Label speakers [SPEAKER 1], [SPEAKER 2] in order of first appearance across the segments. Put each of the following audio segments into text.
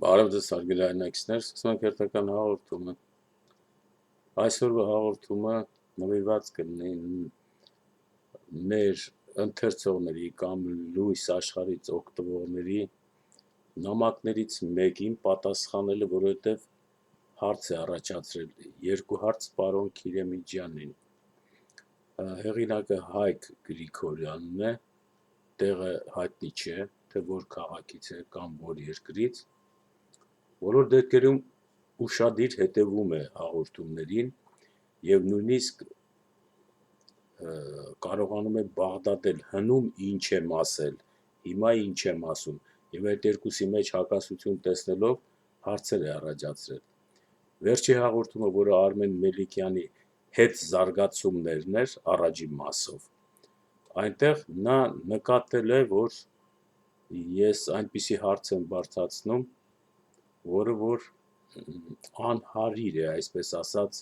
[SPEAKER 1] Բարև ձեզ հարգելի հայրենակիցներ, սկսում ենք հերթական հաղորդումը։ Այսօրվա հաղորդումը նվիրված կլինի մեր ընթերցողների կամ լույս աշխարհից օգտվողների նամակներից մեկին պատասխանելը, որովհետև հարց է առաջացրել երկու հարց պարոն Քիրեմիջյանին։ Հեղինակը Հայկ Գրիգորյանն է, տեղը հայտնի չէ, թե որ քաղաքից է կամ որ երկրից։ Բոլոր դեպքերում ուշադիր հետևում է հաղորդումներին եւ նույնիսկ կարողանում է բաղդատել հնում ինչ եմ ասել, հիմա ինչ եմ ասում, եւ այդ երկուսի մեջ հակասություն տեսնելով հարցեր է առաջացրել։ Վերջի հաղորդումը, որը Արմեն Մելիքյանի հետ զարգացումներն էր առաջին մասով, այնտեղ նա նկատել է, որ ես այնպիսի հարց եմ բարձրացնում, որը որ անհարիր է, այսպես ասած,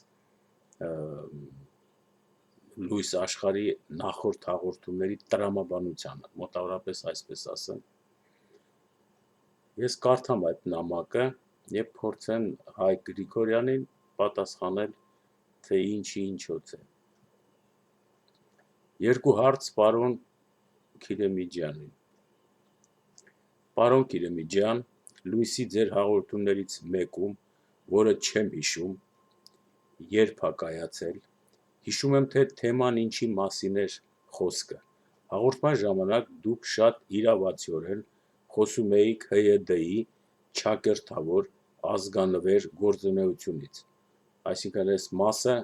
[SPEAKER 1] լույս աշխարհի նախորդ հաղորդումների տրամաբանությանը, մոտավորապես այսպես ասեմ։ Ես կարդամ այդ նամակը եւ փորձեմ Հայկ Գրիգորյանին պատասխանել, թե ինչի ինչոց է։ Երկու հարց պարոն Քիրեմիջյանին։ Պարոն Քիրեմիջյան, լույսի ձեր հաղորդումներից մեկում, որը չեմ հիշում, երբ է կայացել, հիշում եմ, թե թեման ինչի մասին էր խոսքը։ Հաղորդման ժամանակ դուք շատ իրավացիորեն խոսում էիք ՀՅԴ-ի ճակերտավոր ազգանվեր գործունեությունից։ Այսինքն այս մասը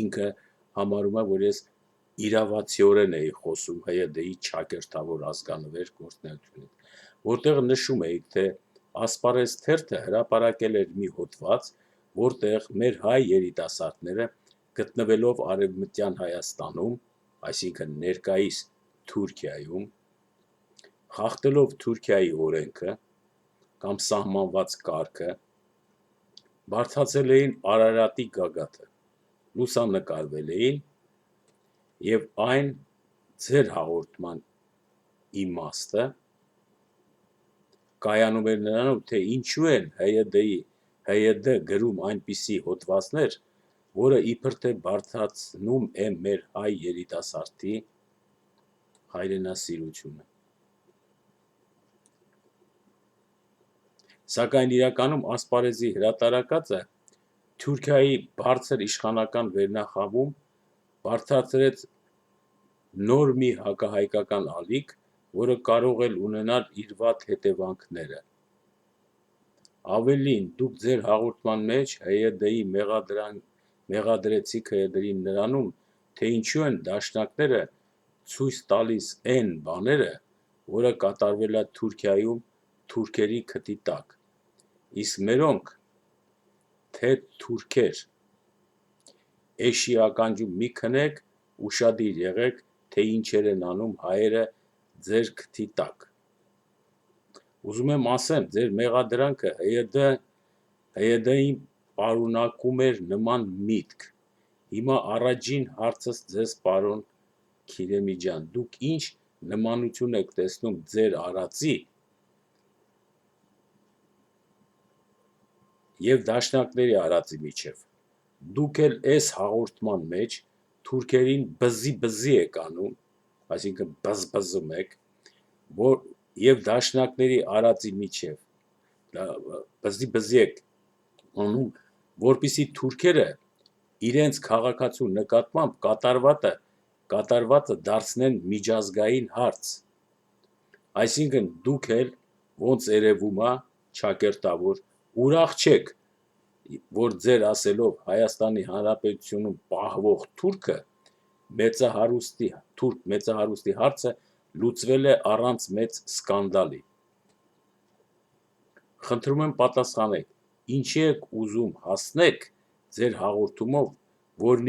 [SPEAKER 1] ինքը համարում է, որ ես իրավացիորեն էի խոսում ՀՅԴ-ի ճակերտավոր ազգանվեր գործունեությունից, որտեղ նշում էիք, թե Ասպարեզ թերթը հրապարակել էր մի հոդված, որտեղ մեր հայ երիտասարդները գտնվելով Արևմտյան Հայաստանում, այսինքն ներկայիս Թուրքիայում, խախտելով Թուրքիայի օրենքը կամ սահմանված կարգը, բարդացել էին Արարատի գագաթը, լուսանկարվել էին եւ այն ձեր հաղորդման իմաստը կայանում էր նրանով, թե ինչու են ՀՅԴ գրում այնպիսի հոդվածներ, որը իբր թե բարդացնում է մեր հայ երիտասարդի հայրենասիրությունը։ Սակայն իրականում ասպարեզի հրատարակածը Թուրքիայի բարձր իշխանական վերնախավում բարդացրեց նոր մի հակահայկական ալիք, որը կարող էր ունենալ իր վատ հետևանքները։ Ավելին, դուք ձեր հաղորդման մեջ ՀՅԴ-ի մեղադրեցիք ՀՅԴ-ին նրանում, թե ինչու են դաշնակները ցույց տալիս այն բաները, որը կատարվել է Թուրքիայում թուրքերի քթի տակ, իսկ մերոնք, թե թուրքեր, էշի ականջում մի քնեք, ուշադիր եղեք, թե ինչեր են անում հայերը ձեր քթի տակ։ Ուզում եմ ասեմ, ձեր մեղադրանքը ՀՅԴ-ին պարունակում էր նման միտք։ Հիմա առաջին հարցս ձեզ, պարոն Քիրեմիջյան, դուք ինչ նմանություն եք տեսնում ձեր արածի եւ դաշնակների արածի միջև։ Դուք էլ այս հաղորդման մեջ թուրքերին բզի եք անում, այսինքն բզբզում եք, որ եւ դաշնակների արածի միջև բզի եք անում, որպիսի թուրքերը իրենց քաղաքացու նկատմամբ կատարվածը դարձնեն միջազգային հարց։ Այսինքն դուք էլ ոնց երևում է ճակերտավոր ուրախ չեք, որ ձեր ասելով Հայաստանի Հանրապետությունում պահվող թուրքը մեծահարուստի հարցը լուծվել է առանց մեծ սկանդալի։ Խնդրում եմ պատասխանեք, ինչի եք ուզում հասնեք ձեր հաղորդումով, որն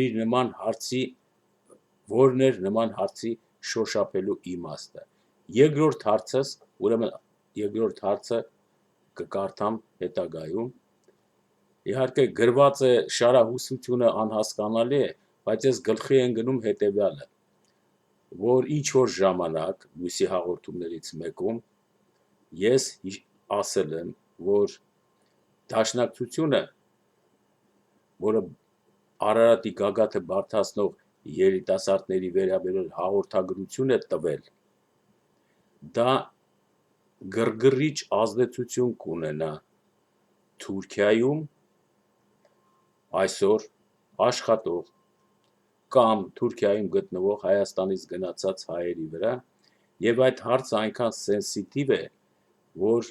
[SPEAKER 1] էր նման հարցի շոշափելու իմաստը։ Երկրորդ հարցս, ուրեմն երկրորդ հարցը կկարդամ հետագայում։ Իհարկե գրված է շարահուսությունը անհասկանալի է, բայց ես գլխի եմ գնում հետևյալը, որ ինչ որ ժամանակ լույսի հաղորդումներից մեկում ես ասել եմ, որ դաշնակցությունը, որը Արարատի գագաթը բարդացնող երիտասարդների վերաբերյալ հաղորդագրություն է տվել, դա գրգռիչ ազդեցություն կունենա Թուրքիայում այսօր աշխատող կամ Թուրքիայում գտնվող Հայաստանից գնացած հայերի վրա, եւ այդ հարցը այնքան սենսիտիվ է, որ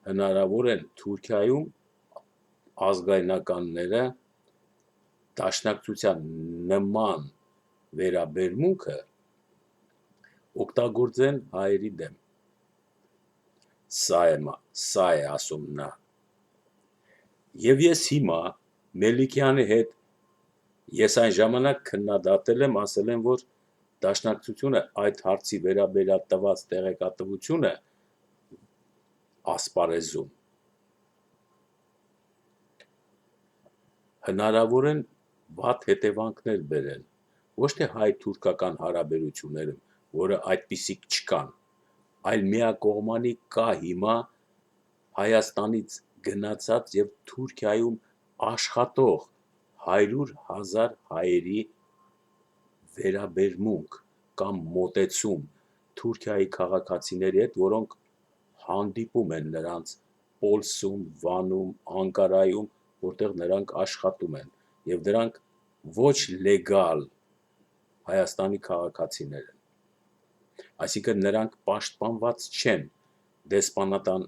[SPEAKER 1] հնարավոր է Թուրքիայում ազգայնականները դաշնակցության նման վերաբերմունքը օգտագործեն հայերի դեմ։ Սա է ասում նա։ Եվ ես հիմա Մելիքյանի հետ ես այն ժամանակ քննադատել եմ, ասել եմ, որ դաշնակցությունը այդ հարցի վերաբերյալ տված տեղեկատվությունը ասպարեզում հնարավոր են վատ հետևանքներ բերեն, ոչ թե հայ-թուրքական հարաբերություններում, որը այդպիսիք չկան, այլ միակողմանի կա հիմա Հայաստանից գնացած եւ Թուրքիայում աշխատող 100,000 հայերի վերաբերմունք կամ մոտեցում Թուրքիայի քաղաքացիների հետ, որոնք հանդիպում են նրանց Պոլսում, Վանում, Անկարայում, որտեղ նրանք աշխատում են, եւ դրանք ոչ լեգալ Հայաստանի քաղաքացիներ են։ Այսինքն նրանք պաշտպանված չեն դեսպանատան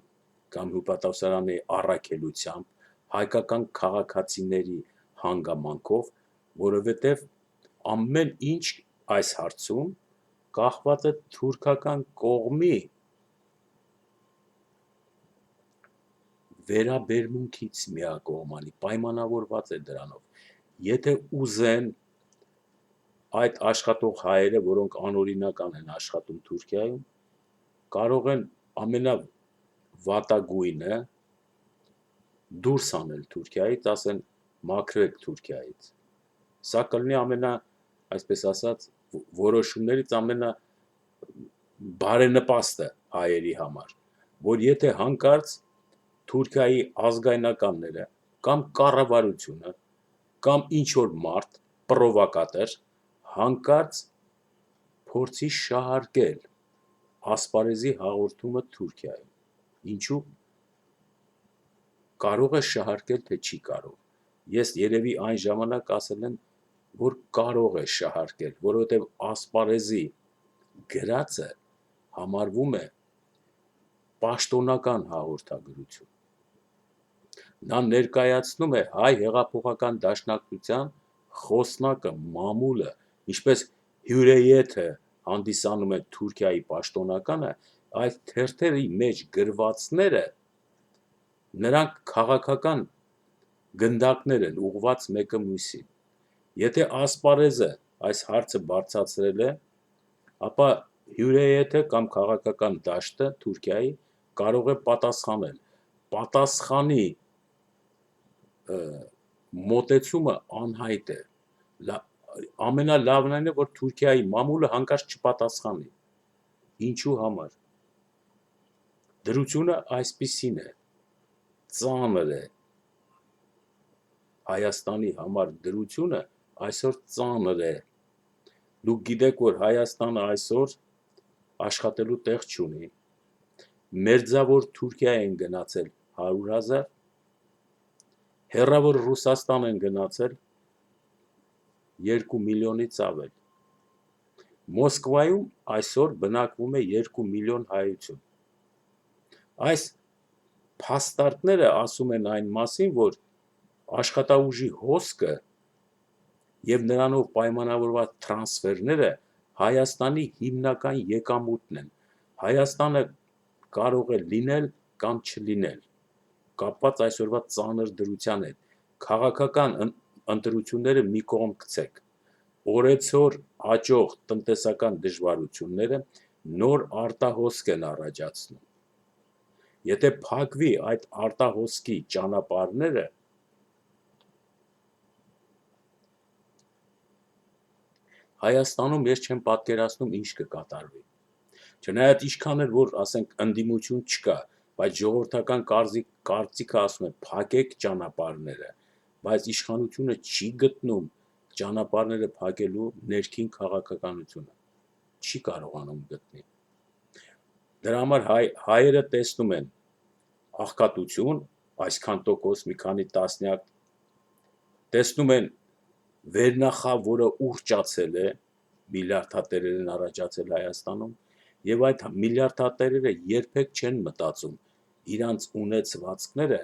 [SPEAKER 1] կամ հյուպատոսարանի առաքելությամբ, հայկական քաղաքացիների հանգամանքով, որովհետև ամեն ինչ այս հարցում կախված է թուրքական կողմի վերաբերմունքից միակողմանի, պայմանավորված է դրանով։ Եթե ուզեն այդ աշխատող հայերը, որոնք անօրինական են աշխատում Թուրքիայում, կարող են ամենավատագույնը դուրս անել Թուրքիայից, ասեն մաքրվեք Թուրքիայից։ Սա կլինի այսպես ասած, որոշումներից ամենաբարենպաստը հայերի համար, որ եթե հանկարծ Թուրքիայի ազգայնականները կամ կառավարությունը կամ ինչ-որ մարդ, պրովոկատոր, հանկարծ փորձի շահարկել ասպարեզի հաղորդումը Թուրքիայում։ Ինչու կարող է շահարկել, թե չի կարող։ Ես երևի այն ժամանակ ասել եմ, որ կարող է շահարկել, որովհետև ասպարեզի գրածը համարվում է պաշտոնական հաղորդագրություն։ Նա ներկայացնում է հայ հեղափոխական դաշնակցության խոսնակը, մամուլը, ինչպես հյուրեյեթը հանդիսանում է Թուրքիայի պաշտոնականը, այդ թերթերի մեջ գրվածները նրանք քաղաքական գնդակներ են ուղված մեկը մյուսին։ Եթե ասպարեզը այս հարցը բարձրացրել է, ապա հյուրեյեթը կամ քաղաքական դաշտը Թուրքիայի կարող է պատասխանել։ Պատասխանի մոտեցումը անհայտ է։ Ամենալավն այն է, որ Թուրքիայի մամուլը հանկարծ չպատասխանի։ Ինչու համար։ Դրությունը այսպիսին է, ծանր է։ Հայաստանի համար դրությունը այսօր ծանր է։ Դուք գիտեք, որ Հայաստանը այսօր աշխատելու տեղ չունի։ Մերձավոր Թուրքիա են գնացել 100,000, հեռավոր Ռուսաստան են գնացել 2 միլիոնից ավել։ Մոսկվայում այսօր բնակվում է 2 միլիոն հայություն։ Այս փաստարկները ասում են այն մասին, որ աշխատաուժի հոսքը եւ նրանով պայմանավորված տրանսֆերները Հայաստանի հիմնական եկամուտն են։ Հայաստանը կարող է լինել կամ չլինել, կապված այսօրվա ծանր դրության հետ։ Քաղաքական ընտրությունները մի կողմ գցեք։ Օրեցօր աճող տնտեսական դժվարությունները նոր արտահոսք են առաջացնում։ Եթե փակվի այդ արտահոսքի ճանապարհները, Հայաստանում ես չեմ պատկերացնում ինչ կկատարվի։ Չնայած ինչքան էլ որ ասենք ընդդիմություն չկա, բայց ժողովրդական կարծիքը ասում է փակեք ճանապարհները, բայց իշխանությունը չի գտնում ճանապարհները փակելու ներքին քաղաքականությունը, չի կարողանում գտնել։ Դրա համար հայերը տեսնում են աղքատություն, այսքան տոկոս, մի քանի տասնյակ, տեսնում են վերնախավ, որը ուռճացել է, միլիարդատերեր են առաջացել Հայաստանում, եւ այդ միլիարդատերերը երբեք չեն մտածում իրանց ունեցվածքները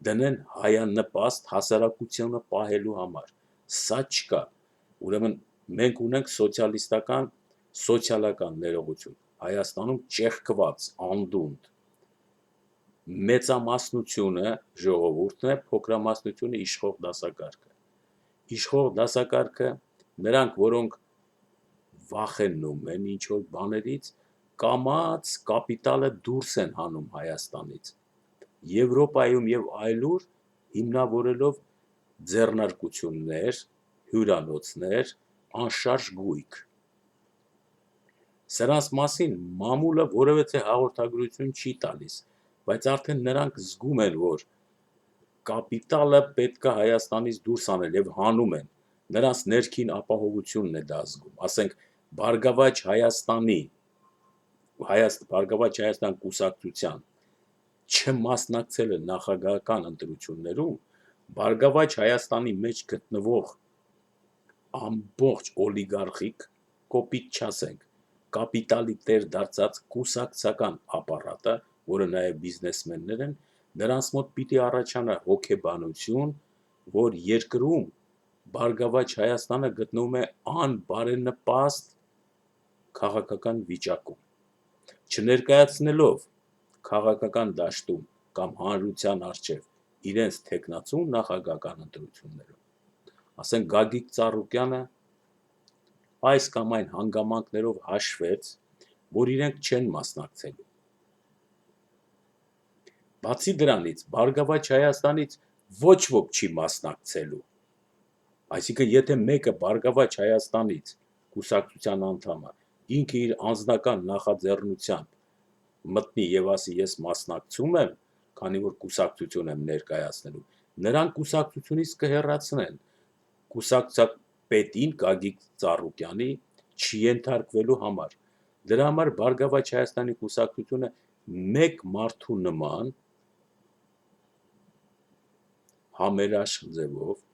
[SPEAKER 1] դնեն հայանպաստ հասարակությունը պահելու համար։ Սա չկա։ Ուրեմն մենք ունենք սոցիալական ներողություն, Հայաստանում ճեղքված, անդունդ, մեծամասնությունը ժողովուրդն է, փոքրամասնությունը իշխող դասակարգը։ Իշխող դասակարգը նրանք, որոնք վախենում են ինչ-որ բաներից, կամաց կապիտալը դուրս են հանում Հայաստանից։ Եվրոպայում եւ այլուր հիմնավորելով ձեռնարկություններ, հյուրանոցներ, անշարժ գույք։ Սրանց մասին մամուլը որևէ հաղորդագրություն չի տալիս, բայց արդեն նրանք զգում են, որ կապիտալը պետք է Հայաստանից դուրս անել եւ հանում են։ Նրանց ներքին ապահովությունն է դա զգում։ Ասենք Բարգավաճ Հայաստան կուսակցության չմասնակցելը նախագահական ընտրություններում, Բարգավաճ Հայաստանի մեջ գտնվող ամբողջ օլիգարխիկ, կոպիտ չասենք, կապիտալի տեր դարձած կուսակցական ապարատը, որը նաև բիզնեսմեններ են, նրանց մոտ պիտի առաջանա հոգեբանություն, որ երկրում Բարգավաճ Հայաստանը գտնվում է անբարենպաստ քաղաքական վիճակում, չներկայացնելով քաղաքական դաշտում կամ հանրության առջև իրենց թեկնածուն նախագահական ընտրություններում, ասենք Գագիկ Ծառուկյանը այս կամ այն հանգամանքներով հաշվեց, որ իրենք չեն մասնակցելու։ Բացի դրանից, Բարգավաճ Հայաստանից ոչ ոք չի մասնակցելու։ Այսինքն, եթե մեկը Բարգավաճ Հայաստանից կուսակցության անդամը ինքը իր անձնական նախաձեռնությամբ մտնի եւ ասի ես մասնակցում եմ, քանի որ կուսակցություն եմ ներկայացնելու, նրան կուսակցությունից կհեռացնեն։ Կուսակցապետին Գագիկ Ծառուկյանի չենթարկվելու համար։ Դրա համար Բարգավաճ Հայաստանի կուսակցությունը մեկ մարդու նման համերաշխ ձևով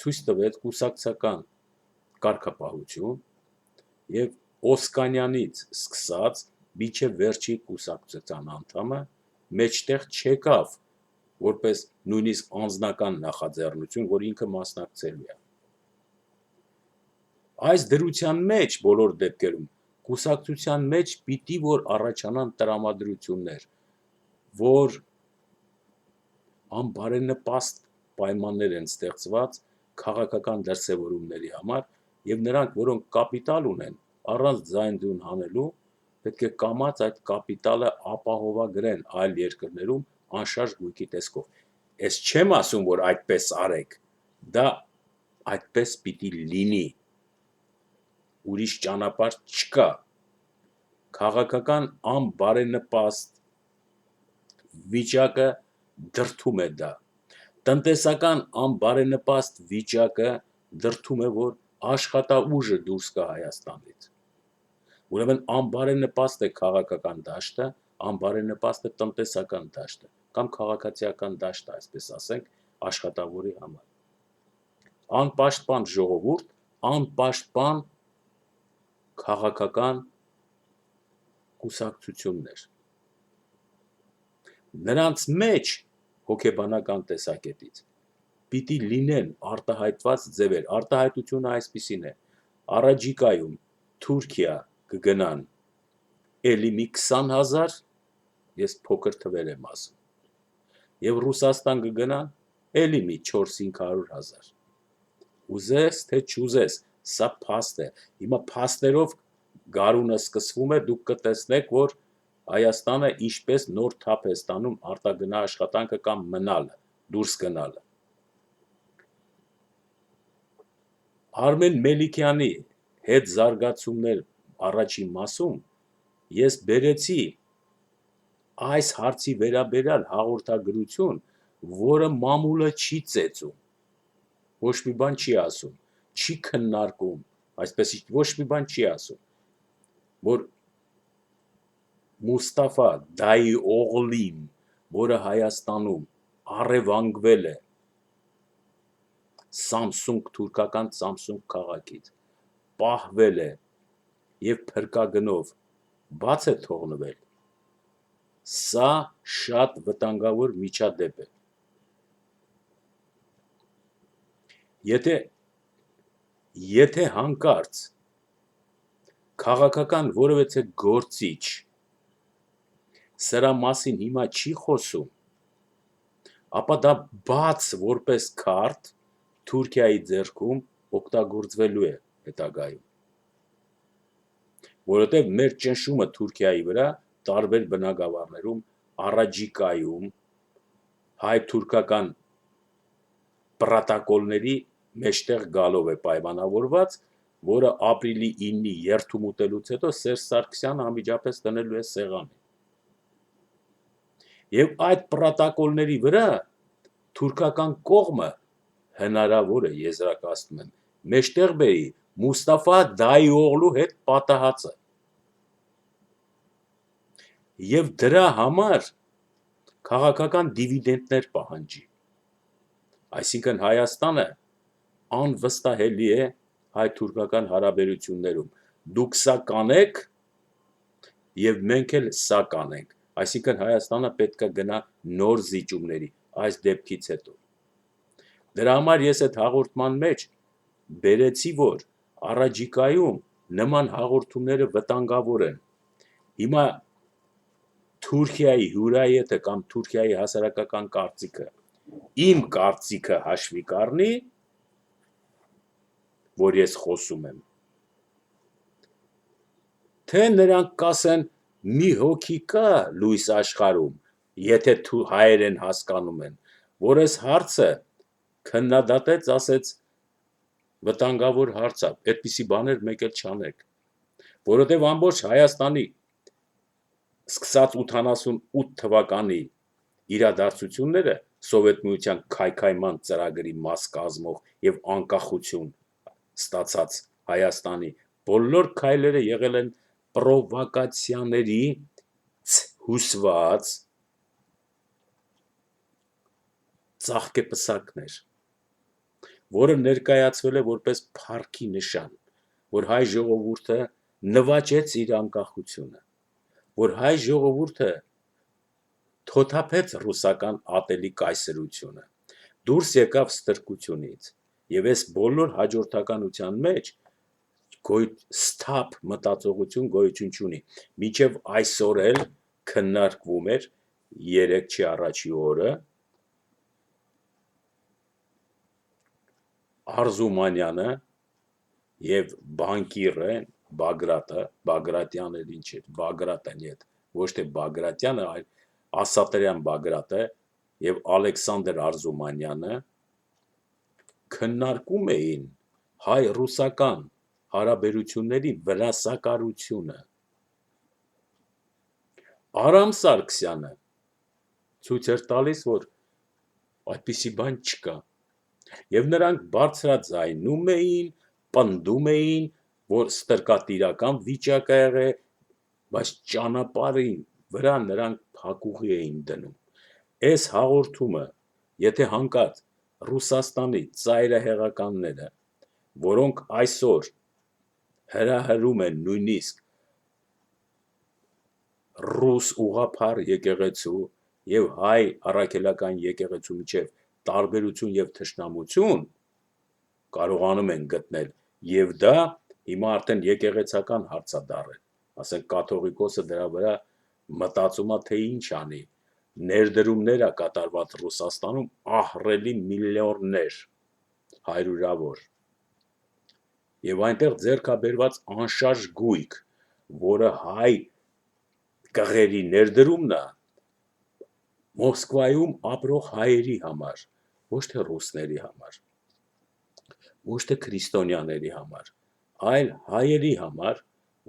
[SPEAKER 1] ցույց տվեց կուսակցական կարգապահություն եւ Օսկանյանից սկսած մինչև վերջի կուսակցության անդամը մեջտեղ չեկավ որպես նույնիսկ անձնական նախաձեռնություն, որ ինքը մասնակցելու է։ Այս դրության մեջ բոլոր դեպքերում կուսակցության մեջ պիտի որ առաջանան տրամադրություններ, որ անբարենպաստ պայմաններ են ստեղծված քաղաքական դրսևորումների համար եւ նրանք, որոնք կապիտալ ունեն, առանց ձայն-ձուն հանելու, պետք է կամաց այդ կապիտալը ապահովագրեն այլ երկրներում անշարժ գույքի տեսքով։ Ես չեմ ասում, որ այդպես արեք, դա այդպես պիտի լինի։ Ուրիշ ճանապարհ չկա։ Քաղաքական անբարենպաստ վիճակը դրդում է դա։ Տնտեսական անբարենպաստ վիճակը դրդում է, որ աշխատաուժը դուրս գա Հայաստանից։ Ուրեմն անբարենպաստ է քաղաքական դաշտը, անբարենպաստ է տնտեսական դաշտը կամ քաղաքացիական դաշտը, այսպես ասենք, աշխատավորի համար։ Անպաշտպան ժողովուրդ, անպաշտպան քաղաքական կուսակցություններ։ Նրանց մեջ հոգեբանական տեսակետից պիտի լինեն արտահայտված ձևեր, արտահայտությունը այսպիսին է, առաջիկայում Թուրքիա կգնան էլի մի 20,000, ես փոքր թվեր եմ ասում, եւ Ռուսաստան կգնան էլի մի 400-500,000, ուզես թե չուզես, սա փաստ է, հիմա փաստերով գարունը սկսվում է, դուք կտեսնեք, որ Հայաստանը ինչպես նոր թափ է ստանում արտագնա աշխատանքը կամ մնալը, դուրս գնալը։ Արմեն Մելիքյանի հետ զարգացումներ առաջին մասում ես բերեցի այս հարցի վերաբերյալ հաղորդագրություն, որը մամուլը չի ծեծում, ոչ մի բան չի ասում, չի քննարկում, այսպես ոչ մի բան չի ասում, որ Մուստաֆա Դայի Օղլին, որը Հայաստանում առևանգվել է թուրքական Սամսունգ քաղաքից, պահվել է եւ փրկագնով բաց է թողնվել, սա շատ վտանգավոր միջադեպ է։ Եթե հանկարծ քաղաքական որևէ գործիչ սրա մասին հիմա չի խոսում, ապա դա բաց որպես քարտ Թուրքիայի ձեռքում օգտագործվելու է հետագայում, որովհետև մեր ճնշումը Թուրքիայի վրա տարբեր բնագավառներում առաջիկայում հայ-թուրքական պրոտոկոլների մեջտեղ գալով է պայմանավորված, որը ապրիլի 9-ի երթում ուտելուց հետո Սերժ Սարգսյանը անմիջապես տնելու է սեղանի։ Եվ այդ պրոտոկոլների վրա թուրքական կողմը հնարավոր է եզրակացնում եմ մեջտեղ բերի Մուստաֆա Դայօղլու հետ պատահածը եւ դրա համար քաղաքական դիվիդենտներ պահանջի, այսինքն Հայաստանը անվստահելի է հայ-թուրքական հարաբերություններում, դուք սա կանեք եւ մենք էլ սա կանենք, այսինքն Հայաստանը պետք է գնա նոր զիջումների այս դեպքից հետո։ Դրա համար ես այդ հաղորդման մեջ բերեցի, որ առաջիկայում նման հաղորդումները վտանգավոր են։ Հիմա Թուրքիայի հյուրայեթը կամ Թուրքիայի հասարակական կարծիքը իմ կարծիքը հաշվի կառնի, որ ես խոսում եմ, թե նրանք կասեն մի հոգի կա լույս աշխարհում, եթե հայերեն հասկանում են, որ այս հարցը քննադատեց, ասեց վտանգավոր հարց է, այդպիսի բաներ մեկ էլ չանեք, որովհետև ամբողջ Հայաստանի սկսած 88 թվականի իրադարձությունները Սովետ Միության քայքայման ծրագրի մաս կազմող եւ անկախություն ստացած Հայաստանի բոլոր քայլերը եղել են պրովոկացիաների հուսված ծաղկեպսակներ, որը ներկայացվել է որպես փառքի նշան, որ հայ ժողովուրդը նվաճեց իր անկախությունը, որ հայ ժողովուրդը թոթափեց ռուսական ատելի կայսրությունը, դուրս եկավ ստրկությունից, եւ այս բոլոր հաջորդականության մեջ սթափ մտածողություն գոյություն չունի, մինչև այսօր էլ քննարկվում էր 3 առաջի օրը Արզումանյանը եւ բանկիրը Բագրատյանը ինչ է, Բագրատն է, ոչ թե Բագրատյանը, այլ Ասատրյան Բագրատը եւ Ալեքսանդր Արզումանյանը քննարկում էին հայ-ռուսական հարաբերությունների վրասակարությունը։ Արամ Սարգսյանը ցույց էր տալիս, որ այդպիսի բան չկա։ Եվ նրանք բարձրաձայնում էին, պնդում էին, որ ստրկատիրական վիճակ է եղել, բայց ճանապարհի վրա նրանք փակուղի էին դնում։ Այս հաղորդումը, եթե հանկարծ Ռուսաստանի ծայրահեղականները, որոնք այսօր հրահրում են նույնիսկ ռուս ուղղափառ եկեղեցու եւ հայ առաքելական եկեղեցու միջև տարբերություն եւ թշնամություն կարողանում են գտնել, եւ դա հիմա արդեն եկեղեցական հարց է դառել, ասենք կաթողիկոսը դրա վրա մտածում է, թե ինչ անի, ներդրումներ է կատարված Ռուսաստանում ահռելի միլիոններ, հարյուրավոր, եւ այնտեղ ձեռք է բերված անշարժ գույք, որը հայ կղերի ներդրումն է Մոսկվայում ապրող հայերի համար, ոչ թե ռուսների համար, ոչ թե քրիստոնյաների համար, այլ հայերի համար,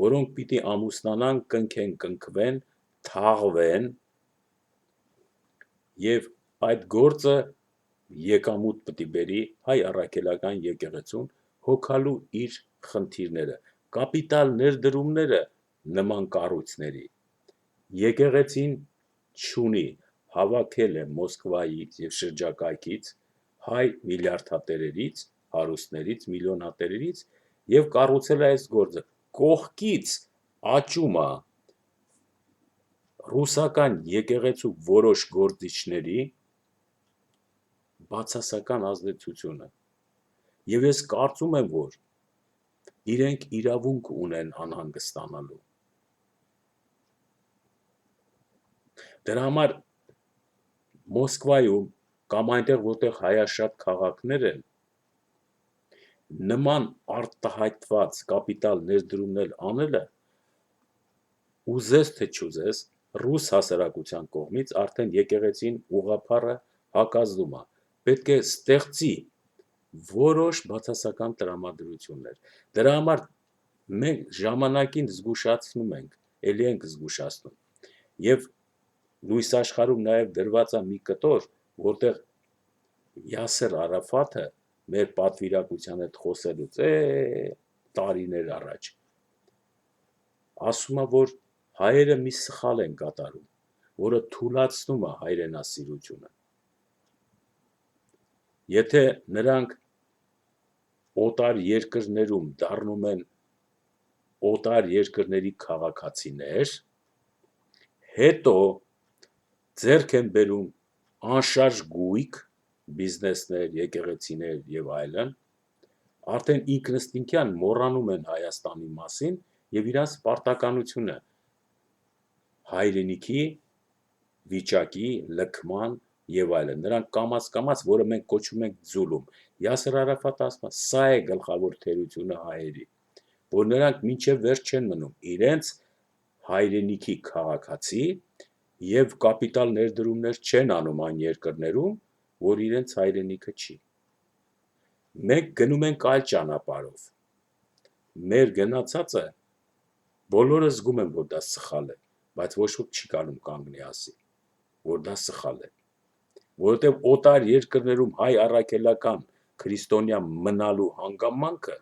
[SPEAKER 1] որոնք պիտի ամուսնանան, կնքեն, կնքվեն, թաղվեն եւ այդ գործը եկամուտ պիտի բերի հայ առաքելական եկեղեցուն հոգալու իր խնդիրները, կապիտալ ներդրումները նման կառույցների։ Եկեղեցին չունի, հավաքել է Մոսկվայից եւ շրջակայքից հայ միլիարդատերերից, հարուստներից, միլիոնատերերից եւ կառուցել է այս գործը։ Կողքից աճում է ռուսական եկեղեցու որոշ գործիչների բացասական ազդեցությունը։ Եվ ես կարծում եմ, որ իրենք իրավունք ունեն անհանգստանալու։ Դրա համար Մոսկվայում կամ այնտեղ, որտեղ հայաշատ քաղաքներ են, նման արտահայտված կապիտալ ներդրումներ անելը, ուզես թե չուզես, ռուս հասարակության կողմից արդեն եկեղեցին ուղղափառը հակազդում է։ Պետք է ստեղծի որոշ բացասական տրամադրություններ։ Դրա համար մենք ժամանակին զգուշացնում ենք, ելի ենք զգուշացնում։ Եվ լույս աշխարհում նաև դրված է մի կտոր, որտեղ Յասեր Արաֆաթը մեր պատվիրակության հետ խոսելուց տարիներ առաջ ասում է, որ հայերը մի սխալ են կատարում, որը թուլացնում է հայրենասիրությունը։ Եթե նրանք օտար երկրներում դառնում են օտար երկրների քաղաքացիներ, հետո ձեռք են բերում անշարժ գույք, բիզնեսներ, եկեղեցիներ եւ այլն, արդեն ինքնըստինքյան մոռանում են Հայաստանի մասին եւ իրանց պարտականությունը հայրենիքի վիճակի, լքման եւ այլն։ Նրանք կամաց, որը մենք կոչում ենք ձուլում։ Յասեր Արաֆատը ասում է, սա է գլխավոր թերությունը հայերի, որ նրանք մինչև վերջ չեն մնում իրենց հայրենիքի քաղաքացի եւ կապիտալ ներդրումներ չեն անում այն երկրներում, որ իրենց հայրենիքը չի։ Մենք գնում ենք այլ ճանապարհով։ Մեր գնացածը բոլորը զգում են, որ դա սխալ է, բայց ոչ ոք չի կարող կանգնի ասի, որ դա սխալ է։ Որովհետև օտար երկրներում հայ առաքելական քրիստոնյա մնալու հանգամանքը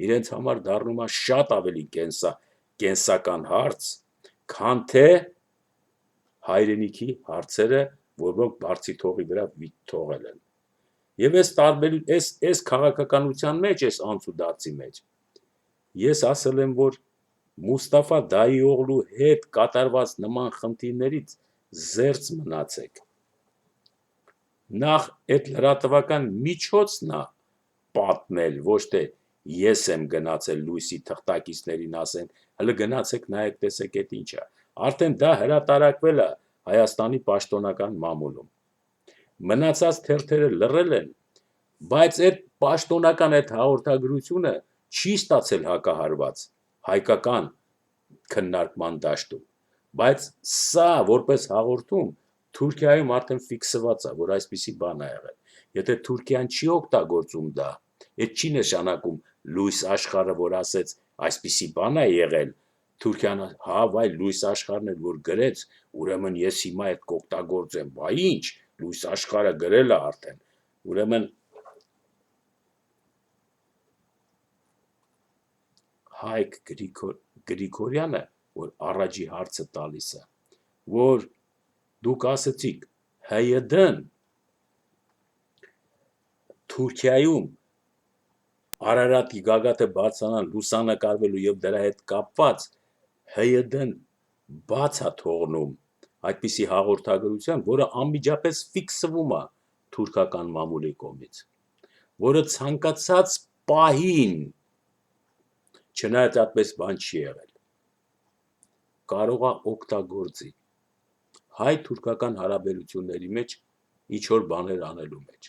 [SPEAKER 1] իրենց համար դառնում է շատ ավելի կենսական հարց, քան թե հայրենիքի հարցերը, որոնք բարձի թողի վրա վիթ թողել են։ Եվ այս քաղաքականության մեջ, այս անցուդարձի մեջ, ես ասել եմ, որ Մուստաֆա Դայիօղլու հետ կատարված նման խնդիրներից զերծ մնացեք։ Նախ այդ լրատվական միջոցն է պատմել, ոչ թե ես եմ գնացել լույսի թղթակիցներին ասեն, հələ գնացեք նայեք տեսեք այդ ինչ է։ Արդեն դա հրատարակվել է Հայաստանի պաշտոնական մամուլում։ Մնացած թերթերը լռել են, բայց այդ պաշտոնական այդ հաղորդագրությունը չի ստացել հակահարված հայկական քննարկման դաշտում, բայց սա որպես հաղորդում Թուրքիայում արդեն ֆիքսված է, որ այսպիսի բան է եղել։ Եթե Թուրքիան չի օգտագործում դա, այդ չի նշանակում լույս աշխարհը, որ ասեց այսպիսի բան է եղել, Թուրքիան հա վայ լույս աշխարհն էր որ գրեց, ուրեմն ես հիմա այդ կօգտագործեմ, բա ինչ, լույս աշխարհը գրել է արդեն։ Ուրեմն Հայկ Գրիգորյանը, որ առաջի հարցը տալիս է, որ դուք ասեցիք ՀՅԴ-ն Թուրքիայում Արարատի գագաթը բարձրանալ լուսանկարվելու եւ դրա հետ կապված ՀՅԴ-ն բաց է թողնում այդպիսի հաղորդագրության, որը անմիջապես ֆիքսվում է թուրքական մամուլի կողմից, որը ցանկացած պահին, չնայած այդպես բան չի եղել, կարող է օգտագործի հայ-թուրքական հարաբերությունների մեջ ինչ-որ բաներ անելու մեջ։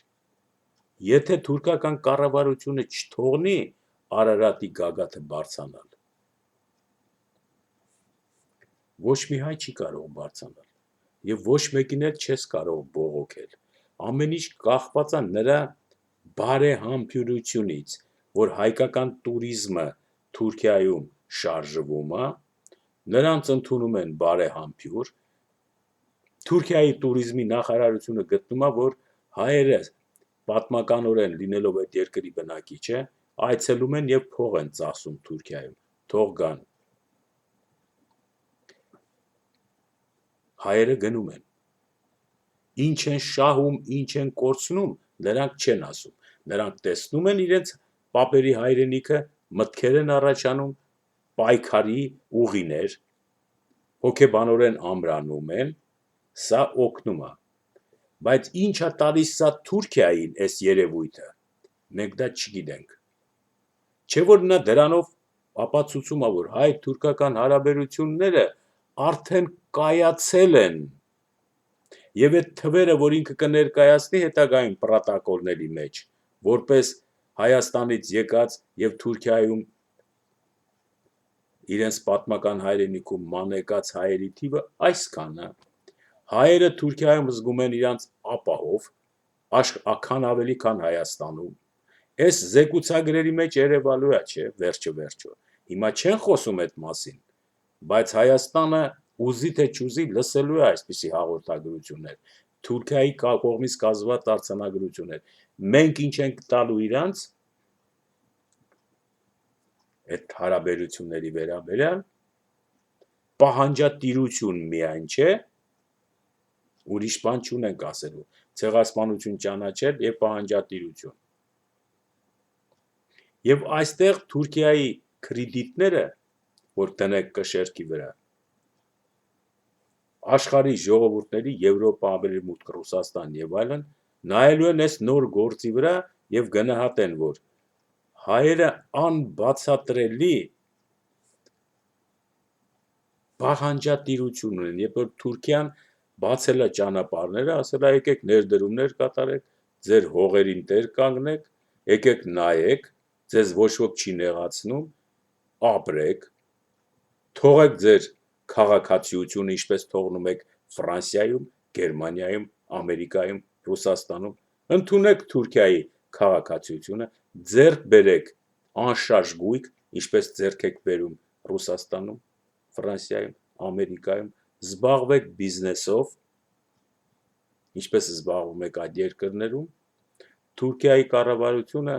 [SPEAKER 1] Եթե թուրքական կառավարությունը չթողնի Արարատի գագաթը բարձրանալ, ոչ մի հայ չի կարող բարձրանալ եւ ոչ մեկին էլ չես կարող բողոքել։ Ամեն ինչ կախված է նրա բարեհամբույրությունից, որ հայկական туриզմը Թուրքիայի туриզմի նախարարությունը գտնում է, որ հայերը պատմականորեն լինելով այդ երկրի բնակիչ այցելում են եւ փող են ծախսում Թուրքիայում, թող գան։ Հայերը գնում են։ Ինչ են շահում, ինչ են կորցնում, նրանք չեն ասում։ Նրանք տեսնում են իրենց պապերի հայրենիքը, մտքեր են առաջանում, պայքարի ուղիներ, հոգեբանորեն ամրանում են, սա օգնում է։ Բայց ինչա տալիս սա Թուրքիային այս երևույթը, մենք դա չգիտենք։ Չէ որ նա դրանով ապացուցում է, որ հայ-թուրքական հարաբերությունները արդեն կայացել են, եւ այդ թվերը, որ ինքը կներկայացնի հետագայում պրոտոկոլների մեջ, որպես Հայաստանից եկած եւ Թուրքիայում իրենց պատմական հայրենիքում մանեկած հայերի թիվը այսքան է։ Հայերը Թուրքիայում զգում են իրանց ապահով, աշքան ավելի, քան Հայաստանում։ Այս զեկուցագրերի մեջ երևալու է, չէ, վերջը։ Հիմա չեն խոսում այդ մասին, բայց Հայաստանը ուզի թե չուզի լսելու է այսպիսի հաղորդագրություններ, Թուրքիայի կողմից կազմված արձանագրություններ։ Մենք ինչ ենք տալու իրանց այդ հարաբերությունների վերաբերյալ պահանջատիրություն միայն չէ, ուրիշ բան չունենք ասելու, ցեղասպանություն ճանաչել եւ պահանջատիրություն։ Եվ այստեղ Թուրքիայի կրեդիտները, որ տնեք կշերքի վրա, աշխարհի ժողովուրդների Եվրոպա, Ամերիկա, Ռուսաստան եւ այլն նայելու են այս նոր գործի վրա եւ գնահատեն, որ հայերը անբացատրելի պահանջատիրություն ունեն, երբ որ Թուրքիան բացել է ճանապարհները, ասել է եկեք ներդրումներ կատարեք, ձեր հողերին տեր կանգնեք, եկեք նայեք, ձեզ ոչ ոք չի նեղացնում, ապրեք, թողեք ձեր քաղաքացիությունը, ինչպես թողնում եք Ֆրանսիայում, Գերմանիայում, Ամերիկայում, Ռուսաստանում, ընդունեք Թուրքիայի քաղաքացիությունը, ձեռք բերեք անշարժ գույք, ինչպես ձեռք եք բերում Ռուսաստանում, Ֆրանսիայում, Ամերիկայում, զբաղվեք բիզնեսով, ինչպես զբաղվում եք այդ երկրներում, Թուրքիայի կառավարությունը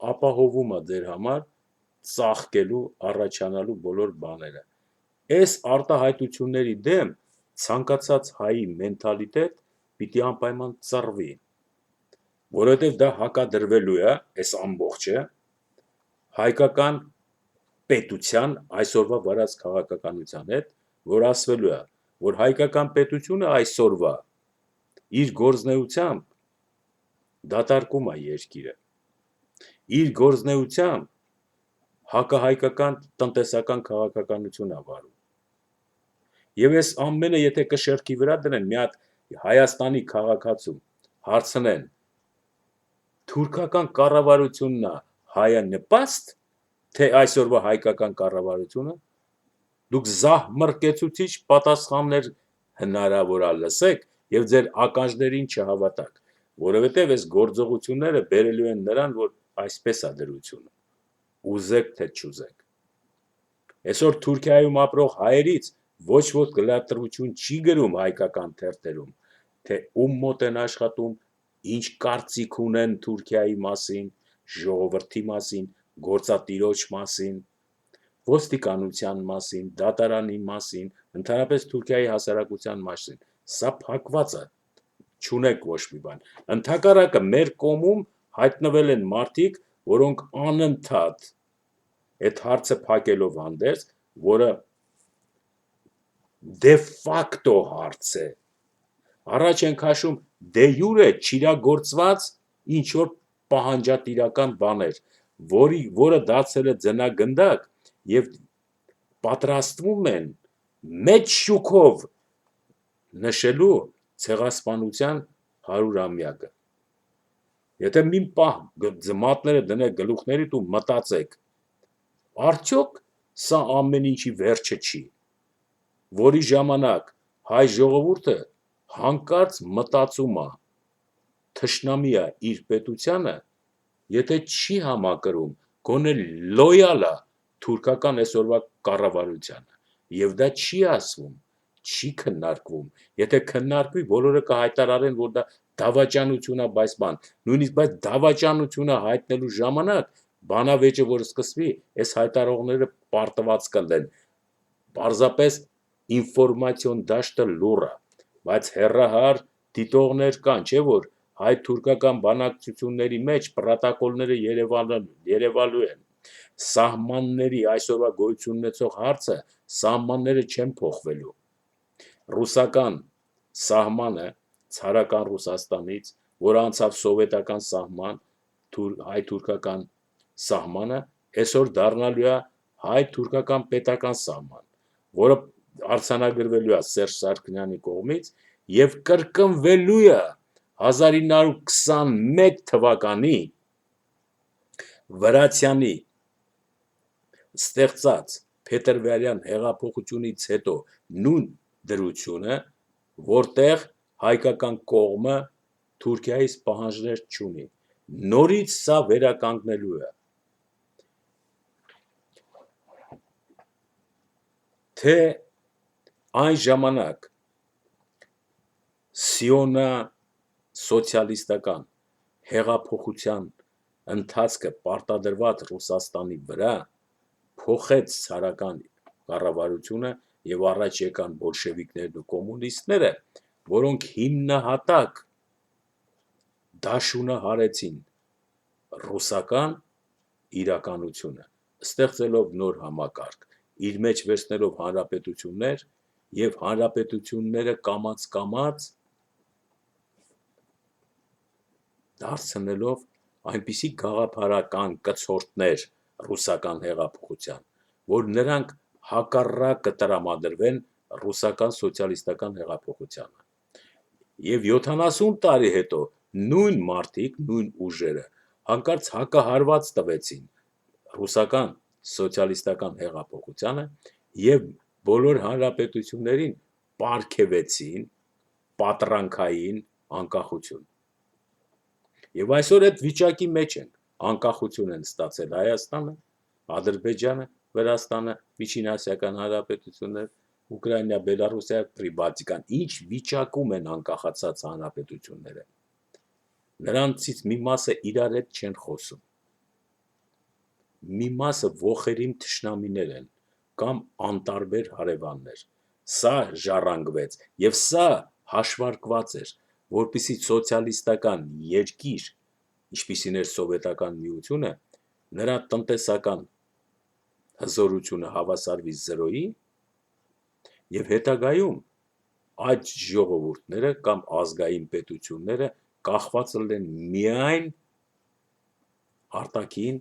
[SPEAKER 1] ապահովում է ձեր համար ծաղկելու, առաջանալու բոլոր բաները։ Այս արտահայտությունների դեմ ցանկացած հայի մենթալիտետ պիտի անպայման ծռվի, որովհետև դա հակադրվելու է, այս ամբողջը, հայկական պետության այսօրվա վարած քաղաքականության հետ, որ ասվելու է, որ հայկական պետությունը այսօրվա իր գործնեությամբ դատարկում է երկիրը, իր գործնեությամբ հակահայկական տնտեսական քաղաքականություն է վարում։ Եվ այս ամենը եթե կշերքի վրա դնեն մի հատ Հայաստանի քաղաքացու, հարցնեն, թուրքական կառավարությունն է հայանպաստ, թե այսօրվա հայկական կառավարությունը, դուք զահմռկեցուցիչ պատասխաններ հնարավոր է լսեք եւ ձեր ականջներին չհավատաք, որովհետեւ այս գործողությունները բերելու են նրան, որ այսպես է դրությունը, ուզեք թե չուզեք։ Այսօր Թուրքիայում ապրող հայերից ոչ ոք գլատրություն չի գրում հայկական թերթերում, թե ում մոտ են աշխատում, ինչ կարծիք ունեն Թուրքիայի մասին, ժողովրդի մասին, գործատիրոջ մասին, ոստիկանության մասին, դատարանի մասին, ընդհանրապես Թուրքիայի հասարակության մասին։ Սա փակված է, չունեք ոչ մի բան։ Ընդհակառակը մեր կողմում հայտնվել են մարդիկ, որոնք անընդհատ այդ հարցը փակելով հանդերձ, որը դե ֆակտո հարց է, առաջ են քաշում դե յուրե չիրագործված ինչ որ պահանջատիրական բաներ, որը դարձել է ձնագնդակ եւ պատրաստվում են մեծ շուկով նշելու ցեղասպանության 100-ամյակը։ Եթե մի պահ ձմատները դնեք գլուխներիդ ու մտածեք, արդյոք սա ամեն ինչի վերջը չի, որի ժամանակ հայ ժողովուրդը հանկարծ մտածում է, թշնամի է իր պետությանը, եթե չի համակրում, գոնե լոյալ է թուրքական այսօրվա կառավարությանը, եւ դա չի ասվում, չի քննարկվում, եթե քննարկվի, բոլորը կհայտարարեն, որ դա դավաճանություն է, բայց նույնիսկ բայց դավաճանությունը հայտնելու ժամանակ բանավեճը, որ սկսվի, այս հայտարարողները պարտված կլեն, պարզապես ինֆորմացիոն դաշտը լուռ է, բայց հեռահար դիտողներ կան, չէ՞ որ հայ-թուրքական բանակցությունների մեջ պրոտոկոլները երևալու են, սահմանների այսօրվա գոյություն ունեցող հարցը, սահմանները չեն փոխվելու, ռուսական սահմանը ցարական Ռուսաստանից, որ անցավ սովետական սահման, հայ-թուրքական սահմանը, այսօր դառնալու է հայ-թուրքական պետական սահման, որը արձանագրվելու է Սերժ Սարգսյանի կողմից եւ կրկնվելու է 1921 թվականի Վրացյանի ստեղծած Փետրվարյան հեղափոխությունից հետո նույն դրությունը, որտեղ հայկական կողմը Թուրքիայից պահանջներ չունի, նորից սա վերականգնելու է, թե այն ժամանակ սիոնա սոցիալիստական հեղափոխության ընթացքը պարտադրված Ռուսաստանի վրա փոխեց ցարական կառավարությունը եւ առաջ եկան բոլշևիկներն ու կոմունիստները, որոնք հիմնահատակ դաշունահարեցին ռուսական իրականությունը, ստեղծելով նոր համակարգ, իր մեջ վերցնելով հանրապետություններ եւ հանրապետությունները կամաց դարձնելով այնպիսի գաղափարական կցորդներ ռուսական հեղափոխության, որ նրանք հակառակը տրամադրվեն ռուսական սոցիալիստական հեղափոխությանը։ Եվ 70 տարի հետո նույն մարդիկ, նույն ուժերը հանկարծ հակահարված տվեցին ռուսական սոցիալիստական հեղափոխությանը եւ բոլոր հանրապետություններին պարգևեցին պատրանքային անկախություն։ Եվ այսօր այդ վիճակի մեջ են, անկախություն են ստացել Հայաստանը, Ադրբեջանը, Վրաստանը, Միջինասիական հանրապետություններ, Ուկրաինա, Բելարուսիա, Պրիբալտիկան, ինչ վիճակում են անկախացած հանրապետությունները։ Նրանցից մի մասը իրար հետ չեն խոսում։ Մի մասը ոխերիմ թշնամիներ են կամ անտարբեր հարևաններ։ Սա ժառանգվեց եւ սա հաշվարկված էր, որպիսի սոցիալիստական երկիր, ինչպիսին էր սովետական միությունը, նրա տնտեսական հզորությունը հավասարվի 0-ի եւ հետագայում այդ ժողովուրդները կամ ազգային պետությունները կախված լինեն միայն արտաքին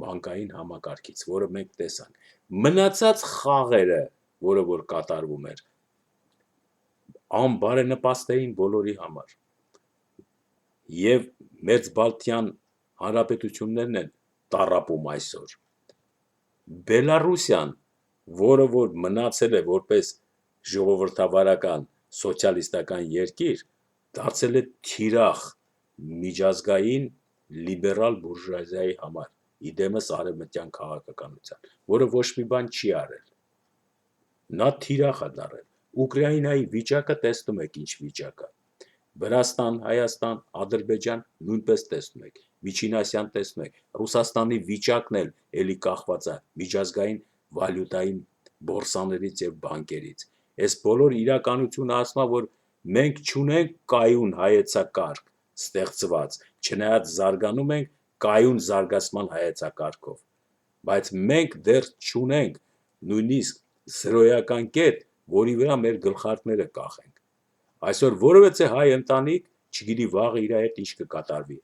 [SPEAKER 1] բանկային համակարգից, որը մենք տեսանք։ Մնացած խաղերը, որը որ կատարվում էր, անբարենպաստ էին բոլորի համար։ Եվ Մեծբալթյան հանրապետություններն են տառապում այսօր։ Բելարուսիան, որը որ մնացել է որպես ժողովրդավարական սոցիալիստական երկիր, դարձել է թիրախ միջազգային լիբերալ բուրժուազիայի համար, իդեմս արևմտյան քաղաքականության, որը ոչ մի բան չի արել։ Նա թիրախ է դարել։ Ուկրաինայի վիճակը տեսնում եք ինչ վիճակ է։ Վրաստան, Հայաստան, Ադրբեջան նույնպես տեսնում եք, Միջինասիան տեսնում եք, Ռուսաստանի վիճակն էլ էլի կախված է միջազգային վալյուտային բորսաներից եւ բանկերից։ Այս բոլոր իրականությունը ասում է, որ մենք չունենք կայուն հայեցակարգ ստեղծված, չնայած զարգանում ենք կայուն զարգացման հայեցակարգով, բայց մենք դեռ չունենք նույնիսկ զրոյական կետ, որի վրա մեր գլխարկները կախենք։ Այսօր որովհետեւ հայ ընտանիք չգիտի վաղը իր հետ ինչ կկատարվի,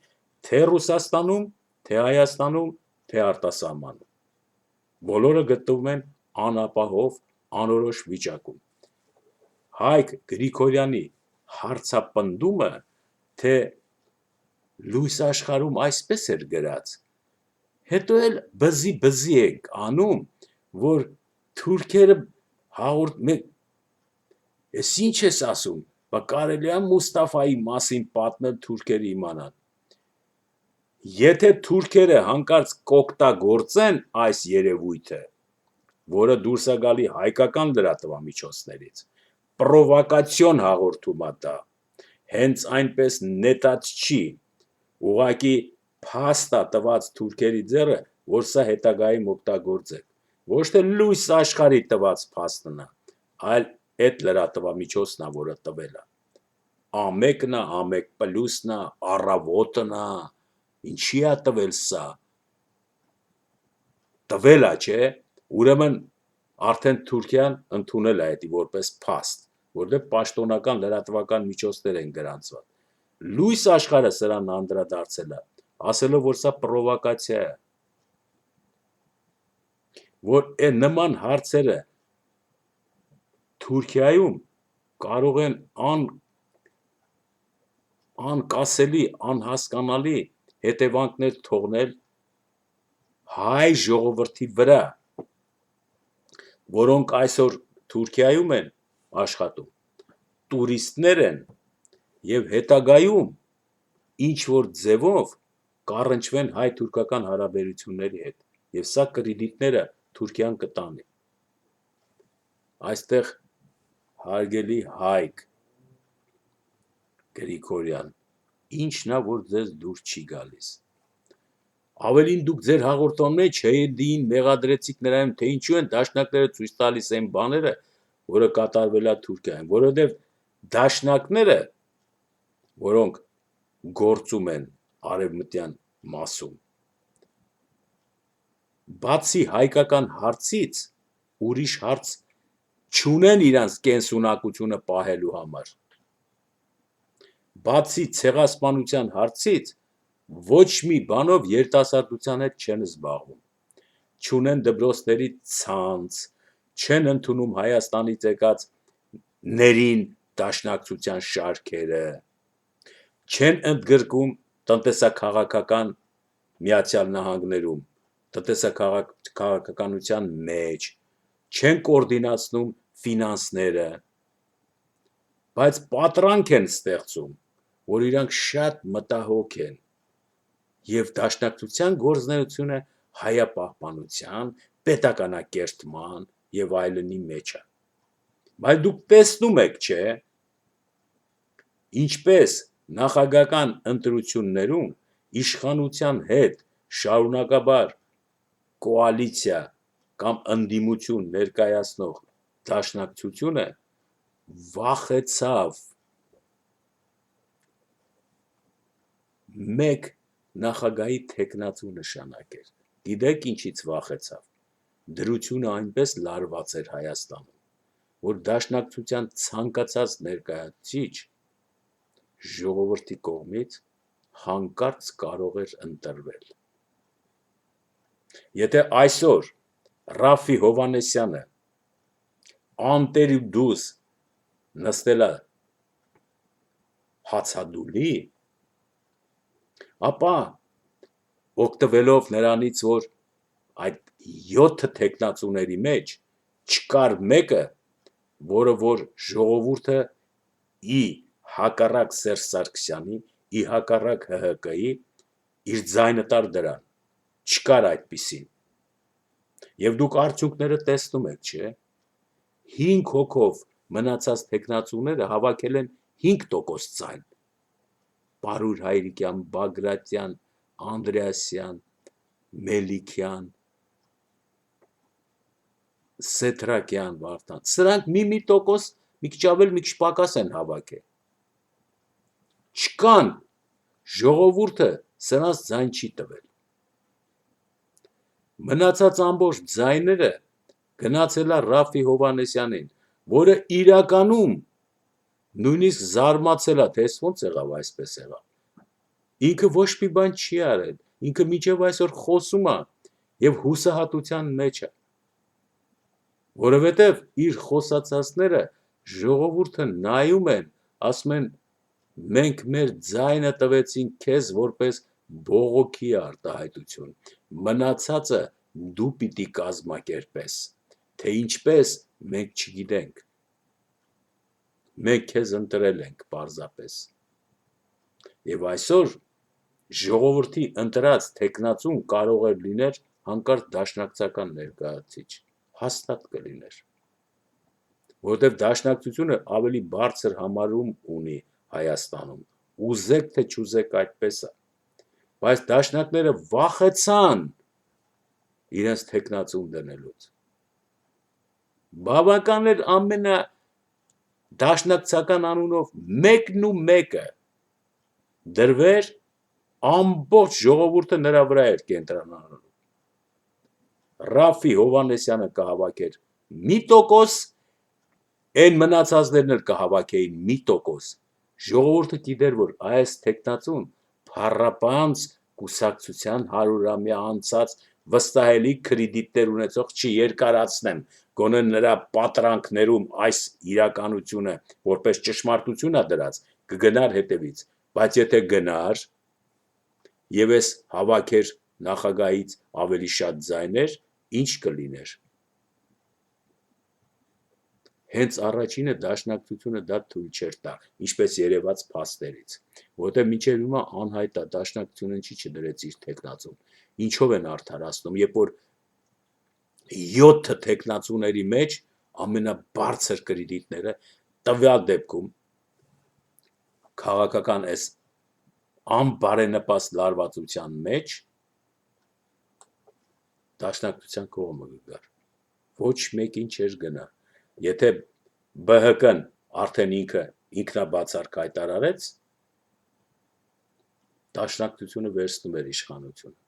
[SPEAKER 1] թե Ռուսաստանում, թե Հայաստանում, թե արտասահմանում։ Բոլորը գտնվում են անապահով, անորոշ վիճակում։ Հայկ Գրիգորյանի հարցապնդումը, թե լույս աշխարհում այսպես էր գրած, հետո էլ բզի ենք անում, որ թուրքերը հաղորդ ես ինչ ես ասում, բա կարելի է Մուստաֆայի մասին պատմել թուրքերը իմանան։ Եթե թուրքերը հանկարծ կօգտագործեն այս երևույթը, որը դուրս է գալի հայկական լրատվամիջոցներից, պրովոկացիոն հաղորդում է դա, հենց այնպես նետած չի, ուղղակի փաստ է տված թուրքերի ձեռը, որ սա հետագայում օգտագործեք, ոչ թե լույս աշխարհի տված փաստն է, այլ այդ լրատվամիջոցն է, որը տվել է, ամեկն է, ամեկ պլյուսն է, առավոտն է, ինչի է տվել սա, տվել է, չէ, ուրեմն արդեն Թուրքիան ընդունել է դա որպես փաստ, որտեղ պաշտոնական լրատվական միջոցներ են գրանցված։ Լույս աշխարհը սրան անդրադարձել է, ասելով, որ սա պրովոկացիա է, որ այն նման հարցերը Թուրքիայում կարող են անկասելի, անհասկանալի հետևանքներ թողնել հայ ժողովրդի վրա, որոնք այսօր Թուրքիայում են աշխատում, տուրիստներ են եւ հետագայում ինչ որ ձևով կառնչվեն հայ-թուրքական հարաբերությունների հետ եւ սա կրեդիտները Թուրքիան կտանի։ Այստեղ հարգելի Հայկ Գրիգորյան, ինչն է որ ձեզ դուր չի գալիս։ Ավելին դուք ձեր հաղորդումները չեդին մեղադրեցիք նրան, թե ինչու են դաշնակները ցույց տալիս այն բաները, որը կատարվել է Թուրքիայում, որովհետև դաշնակները, որոնք գործում են արևմտյան մասում, բացի հայկական հարցից ուրիշ հարց չունեն իրանց կենսունակությունը պահելու համար։ Բացի ցեղասպանության հարցից ոչ մի բանով երիտասարդության հետ չեն զբաղվում, չունեն դպրոցների ցանց, չեն ընդունում Հայաստանից եկած ներին դաշնակցության շարքերը, չեն ընդգրկում տնտեսաքաղաքական Միացյալ Նահանգներում, տնտեսաքաղաքականության մեջ, չեն կոորդինացնում ֆինանսները, բայց պատրանք են ստեղծում, որ իրանք շատ մտահոգ են եւ դաշնակցության գործունեությունը հայապահպանության, պետականակերտման եւ այլնի մեջ է։ Բայց դուք տեսնում եք, չէ, ինչպես նախագահական ընտրություններում իշխանության հետ շարունակաբար կոալիցիա կամ ընդդիմություն ներկայացնող դաշնակցությունը վախեցավ մեկ նախագահի թեկնածու նշանակել։ Գիտեք ինչից վախեցավ։ Դրությունը այնպես լարված էր Հայաստանում, որ դաշնակցության ցանկացած ներկայացուցիչ ժողովրդի կողմից հանկարծ կարող էր ընտրվել։ Եթե այսօր Ռաֆի Հովհաննիսյանը անտերուդուս նստել է հացադուլի, ապա օգտվելով նրանից, որ այդ 7 թեկնածուների մեջ չկար մեկը, որը որ ժողովուրդը ի հակառակ Սերժ Սարգսյանի, ի հակառակ ՀՀԿ-ի իր ձայնը տար դրան, չկար այդպիսին։ Եվ դուք արդյունքները տեսնում եք, չէ՞։ 5 հոգով մնացած թեկնածուները հավաքել են 5% ձայն։ Պարուր Հայրիկյան, Բագրատյան, Անդրեասյան, Մելիքյան, Սեթրակյան, Վարդան, սրանք մի տոկոս, մի քիչ ավել, մի քիչ պակաս են հավաքել։ Չկան, ժողովուրդը սրանց ձայն չի տվել։ Մնացած ամբողջ ձայները գնացել է Ռաֆի Հովհաննիսյանին, որը իրականում նույնիսկ զարմացել է, թե ոնց եղավ այսպես եղավ։ Ինքը ոչ մի բան չի արել, ինքը մինչև այսօր խոսում է եւ հուսահատության մեջ է, որովհետեւ իր խոսացածները ժողովուրդը նայում են, ասում են մենք մեր ձայնը տվեցինք քեզ որպես բողոքի արտահայտություն, մնացածը դու պիտի կազմակերպես, թե ինչպես մենք չգիտենք, մենք քեզ ընտրել ենք պարզապես։ Եվ այսօր ժողովրդի ընտրած թեկնածուն կարող էր լինել հանկարծ դաշնակցական ներկայացուցիչ, հաստատ կլիներ։ որովհետև դաշնակցությունը ավելի բարձր համարում ունի Հայաստանում։ Ուզեք թե չուզեք այդպես է։ Բայց դաշնակները վախեցան իրենց թեկնածուն դնելուց։ Բավական էր ամենա դաշնակցական անունով մեկն ու մեկը դրվեր, ամբողջ ժողովուրդը նրա վրա էր կենտրոնանալու։ Ռաֆի Հովհաննեսյանը կհավաքեր 1%, այն մնացածներն էլ կհավաքեին 1%։ Ժողովուրդը գիտեր, որ այս թեկնածուն փառապանց կուսակցության 100-ամյա անցած վստահելի կրեդիտներ ունեցող չի, երկարացնեմ, գոնե նրա պատրանքներում այս իրականությունը որպես ճշմարտություն է դրած, կգնար հետևից, բայց եթե գնար եւ այս հավաքեր նախագահից ավելի շատ ձայներ, ինչ կլիներ։ Հենց առաջինը դաշնակցությունը դա թույլ չէր տա, ինչպես երևաց փաստերից, որտեղ մինչև հիմա անհայտ է դաշնակցությունը ինչի չդրեց իր թեկնածուն, ինչով են արդարացնում, երբ որ 7 թեկնածուների մեջ ամենաբարձր կրեդիտները տվյալ դեպքում քաղաքական այս անբարենպաստ լարվածության մեջ դաշնակցության կողմը գար, ոչ մեկին չէր գնա, եթե ԲՀԿ-ն արդեն ինքնաբացարկ հայտարարեց, դաշնակցությունը վերցնում էր իշխանությունը,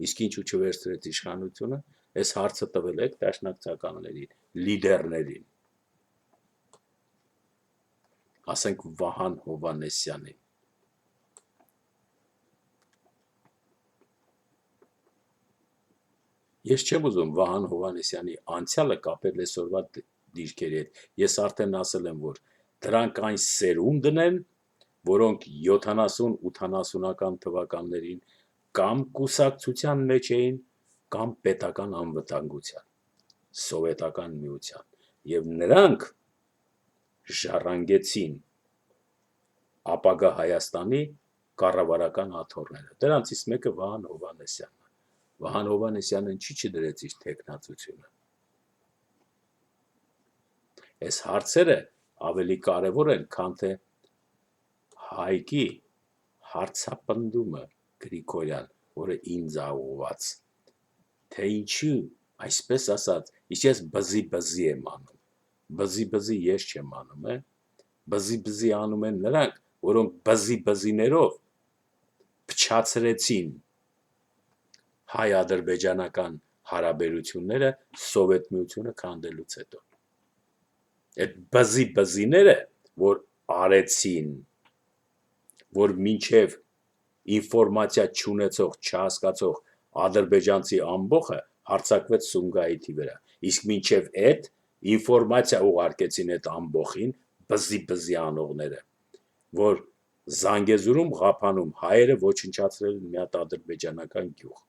[SPEAKER 1] իսկ ինչու չվերցրեց իշխանությունը, այս հարցը տվել եք դաշնակցականներին, լիդերներին, ասենք Վահան Հովհաննեսյանին։ Ես չեմ ուզում Վահան Հովհաննեսյանի անցյալը կապել այսօրվա դիրքերի հետ, ես արդեն ասել եմ, որ դրանք այն սերունդն են, որոնք 70-80-ական թվականներին կամ կուսակցության մեջ էին, կամ պետական անվտանգության, սովետական միության, եւ նրանք ժառանգեցին ապագա Հայաստանի կառավարական աթոռները։ Դրանցից մեկը Վահան Հովհաննեսյանն է։ Վահան Հովհաննեսյանը ինչի չդրեց իր թեկնածությունը։ Այս հարցերը ավելի կարևոր են, քան թե Հայկի հարցապնդումը Գրիգորյան, որը ինձ է ուղված, թե ինչու, այսպես ասած, ես բզի եմ անում, բզի ես չեմ անում, բզի անում են նրանք, որոնք բզիներով փչացրեցին հայ-ադրբեջանական հարաբերությունները Սովետ միությունը քանդելուց հետո։ Այդ բզիները, որ արեցին, որ մինչև ինֆորմացիա չունեցող, չհասկացող ադրբեջանցի ամբոխը հարձակվեց Սումգայիթի վրա, իսկ մինչև այդ ինֆորմացիա ուղարկեցին այդ ամբոխին բզի անողները, որ Զանգեզուրում Ղափանում հայերը ոչնչացրել են մի հատ ադրբեջանական գյուղ։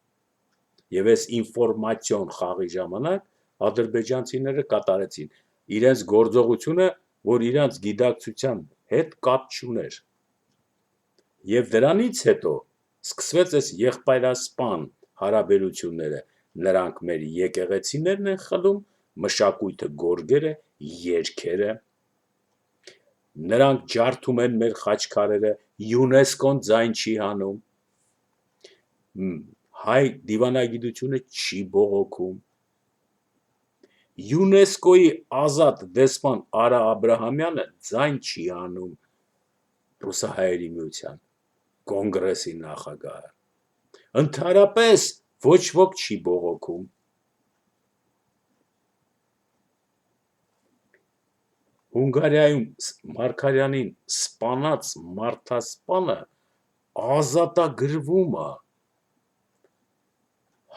[SPEAKER 1] Եվ այս ինֆորմացիոն խաղի ժամանակ ադրբեջանցիները կատարեցին իրենց գործողությունը, որ իրանց գիտակցության հետ կապ չուներ։ Եվ դրանից հետո սկսվեց այս եղբայրասպան հարաբերությունները, նրանք մեր եկեղեցիներն են խլում, մշակույթը գորգերը, երգերը, նրանք ջարդում են մեր խաչքարերը, ՅՈՒՆԵՍԿՕ-ն ձայն չի հանում, հայ դիվանագիտությունը չի բողոքում, ՅՈՒՆԵՍԿՕ-ի ազատ դեսպան Արա Աբրահամյանը ձայն չի հանում ռուսահայերի միության կոնգրեսի նախագահը, ընդհանրապես ոչ ոք չի բողոքում։ Հունգարիայում Մարգարյանին սպանած մարդասպանը ազատագրվում է։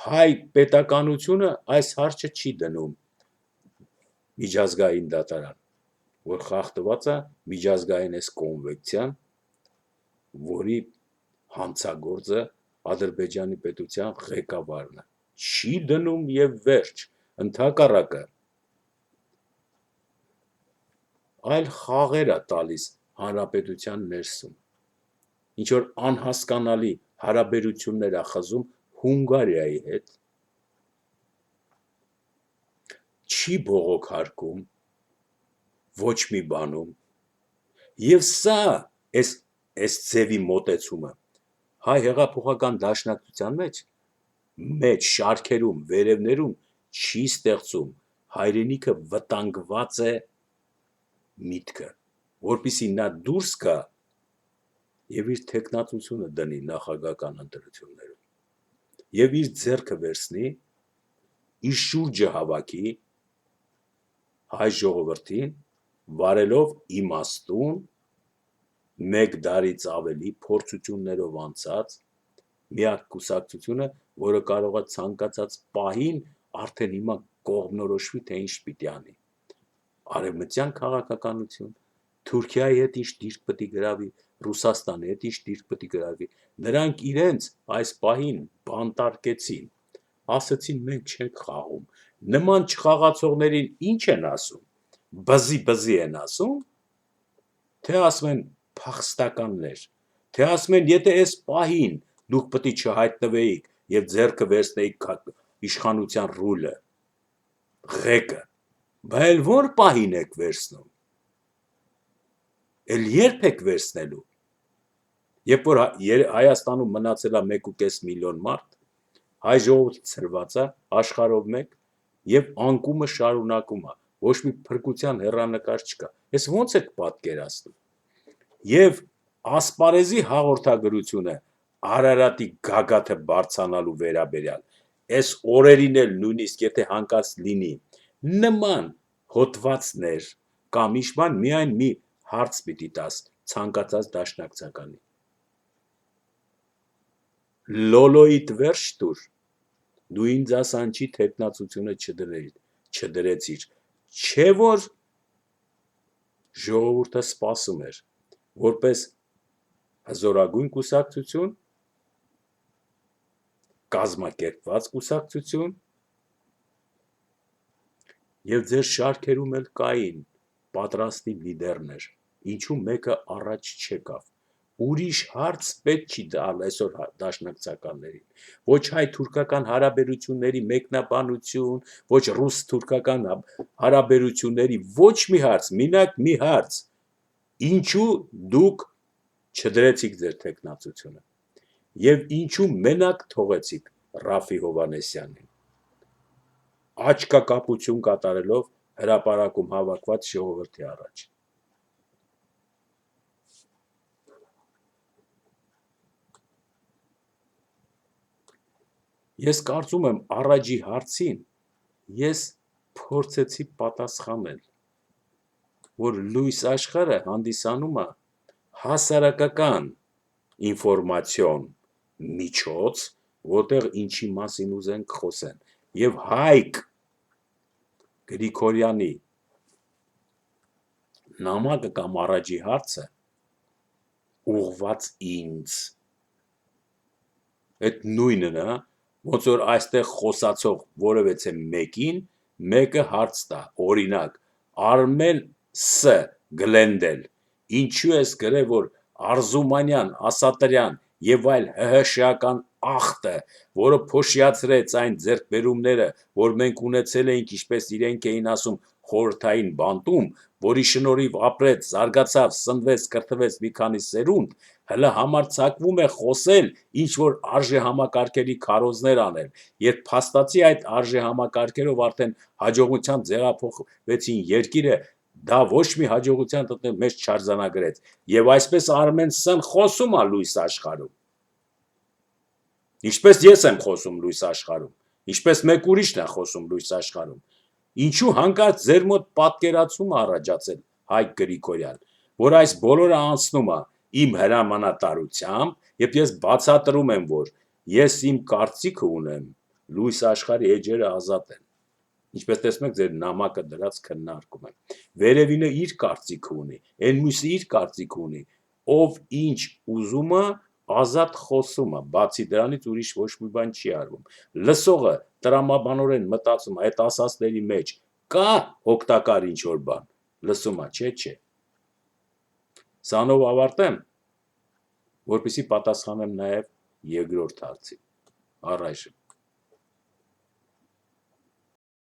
[SPEAKER 1] Հայ պետականությունը այս հարցը չի դնում միջազգային դատարան, որ խախտված է միջազգային այս կոնվենցիան, որի հանցագործը Ադրբեջանի պետության ղեկավարն է, չի դնում եւ վերջ, ընդհակառակը այլ խաղեր է տալիս հանրապետության ներսում, ինչ որ անհասկանալի հարաբերություններ է խզում Հունգարիայի հետ, չի բողոքարկում, ոչ մի բանում։ Եվ սա այս ձևի մոտեցումը հայ հեղափոխական դաշնակցության մեջ շարքերում, վերևներում չի ստեղծում հայրենիքը վտանգված է միտքը, որպեսզի նա դուրս գա եւ իր տեխնացությունը դնի նախագահական ընտրություններում եւ իր ձեռքը վերցնի, իր շուրջը հավաքի հայ ժողովրդին, վարելով իմաստուն, մեկ դարից ավելի փորձություններով անցած միակ կուսակցությունը, որը կարող է ցանկացած պահին արդեն հիմա կողմնորոշվի, թե ինչ պիտի անի։ Արևմտյան քաղաքականություն, Թուրքիայի հետ ինչ դիրք պետք է գրավի, Ռուսաստանի հետ ինչ դիրք պետք է գրավի, նրանք իրենց այս պահին բանտարկեցին, ասացին մենք չենք խաղում, նման չխաղացողներին ինչ են ասում, բզի են ասում, թե ասում են փախստականներ, թե ասում են եթե այս պահին դուք պետք է չհայտնվեիք եւ ձեռքը վերցնեիք իշխանության ռուլը, ղեկը, բայց որ պահին եք վերցնում, էլ երբ եք վերցնելու, երբ որ Հայաստանում մնացել է 1.5 միլիոն մարդ, հայ ժողովուրդը ցրված է աշխարհով մեկ եւ անկումը շարունակում է, ոչ մի փրկության հեռանկար չկա, ես ո՞նց եք պատկերացնում, եւ ասպարեզի հաղորդագրությունը Արարատի գագաթը բարձանալու վերաբերյալ, այս օրերին էլ նույնիսկ եթե հանկարծ լինի, նման հոդվածներ կամ իշման միայն մի հարց պիտի տաս ցանկացած դաշնակցականի։ Լոլոյիդ վերջ տուր, դու ինձ ասանչի տեխնացությունը չդրեցիր, չէ որ ժողովուրդը սպասում էր, որպես հզորագույն կուսակցություն, կազմակերպված կուսակցություն եւ ձեր շարքերում էլ կային պատրաստի լիդերներ, ինչու մեկը առաջ չեկավ, ուրիշ հարց պետք չի տալ այսօր դաշնակցականներին, ոչ հայ-թուրքական հարաբերությունների մեկնաբանություն, ոչ ռուս-թուրքական հարաբերությունների ոչ մի հարց, մինակ մի հարց, ինչու դուք չդրեցիք ձեր տեխնացությունը եւ ինչու մենակ թողեցիք Ռաֆի Հովհաննիսյանին, աչքակապություն կատարելով հրապարակում հավաքված ժողովրդի առաջ։ Ես կարծում եմ առաջի հարցին ես փորձեցի պատասխանել, որ լույս աշխարհը հանդիսանում է հասարակական ինֆորմացիոն միջոց, որտեղ ինչի մասին ուզենք խոսեն, եւ Հայկ Գրիգորյանի նամակը կամ առաջի հարցը ուղված ինձ, այդ նույնն է, ոնց որ այստեղ խոսացող որևէ մեկին մեկը հարց տա, օրինակ Արմեն Ս. Գլենդել, ինչու ես գրել, որ Արզումանյան, Ասատրյան եւ այլ ՀՀՇ-ական ախտը, որը փոշիացրեց այն ձեռքբերումները, որ մենք ունեցել էինք, ինչպես իրենք էին ասում, խորհրդային բանտում, որի շնորհիվ ապրեց, զարգացավ, սնվեց, կրթվեց մի քանի սերունդ, հələ համարձակվում է խոսել, ինչ որ արժեհամակարգերի քարոզներ անել, երբ փաստացի այդ արժեհամակարգերով արդեն հաջողությամբ ձևափոխվեցին երկիրը, դա ոչ մի հաջողության մեջ չարձանագրեց, եւ այսպես Արմեն Ս-ն խոսում է լույս աշխարհում, ինչպես ես եմ խոսում լույս աշխարհում, ինչպես մեկ ուրիշն է խոսում լույս աշխարհում, ինչու հանկարծ ձեր մոտ պատկերացում առաջացել Հայկ Գրիգորյան, որ այս բոլորը անցնում է իմ հրամանատարությամբ, եւ ես բացատրում եմ, որ ես իմ կարծիքը ունեմ, լույս աշխարհի էջերը ազատ են, ինչպես տեսնում եք ձեր նամակը դրած քննարկում եմ, վերևինը իր կարծիքը ունի, այն մյուսը իր կարծիքը ունի, ով ինչ ուզում է ազատ խոսում է, բացի դրանից ուրիշ ոչ մի բան չի արվում, լսողը տրամաբանորեն մտածում է այդ ասածների մեջ կա օգտակար ինչ որ բան, լսում է, չէ, սանով ավարտեմ, որպեսզի պատասխանեմ նաև երկրորդ հարցին, առայժմ